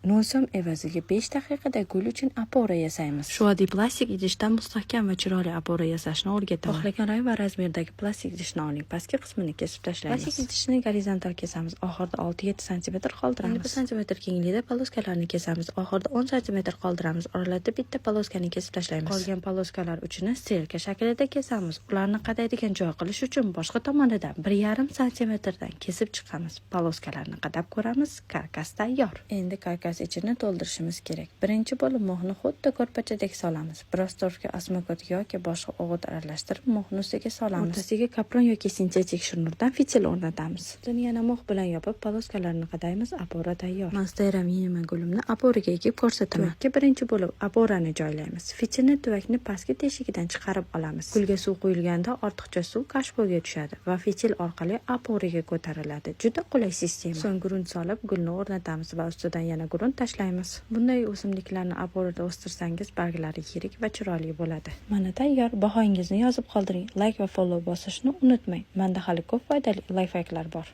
0 so'm evaziga 5 daqiqada gul uchun apora yasaymiz. Shu oddiy plastik idishdan mustahkam va chiroyli apora yasashni o'rgatamiz. Xohlagan rang va razmerdagi plastik idishni oling. Pastki qismini kesib tashlaymiz. Plastik idishni gorizontal kesamiz. Oxirida 6-7 sm qoldiramiz. 1 sm kenglikda poloskalarni kesamiz. Oxirida 10 sm qoldiramiz. Oralarda bitta poloskani kesib tashlaymiz. Qolgan poloskalar uchini strelka shaklida kesamiz. Ularni qadaydigan joy qilish uchun boshqa tomonidan 1,5 sm dan kesib chiqamiz. Poloskalarni qadab ko'ramiz. Karkas tayyor. Endi karkas ichini to'ldirishimiz kerak. Birinchi bo'lib mo'hni xuddi ko'rpachadek solamiz. Biroz torfga osmokot yoki boshqa o'g'it aralashtirib mo'hni ustiga solamiz. O'rtasiga kapron yoki sintetik shnurdan fitil o'rnatamiz. Uni yana mo'h bilan yopib poloskalarni qadaymiz. Apora tayyor. Monstera minima gulimni aporaga ekib ko'rsataman. Tuvakka birinchi bo'lib aporani joylaymiz. Fitilni tuvakni pastki teshigidan chiqarib olamiz. Gulga suv quyilganda ortiqcha suv kashboga tushadi va fitil orqali aporaga ko'tariladi. Juda qulay sistema. So'ng grunt solib gulni o'rnatamiz va ustidan yana grunt tashlaymiz. Bunday o'simliklarni aporada o'stirsangiz barglari yirik va chiroyli bo'ladi. Mana tayyor. Bahoyingizni yozib qoldiring. Like va follow bosishni unutmang. Menda hali ko'p foydali lifehacklar bor.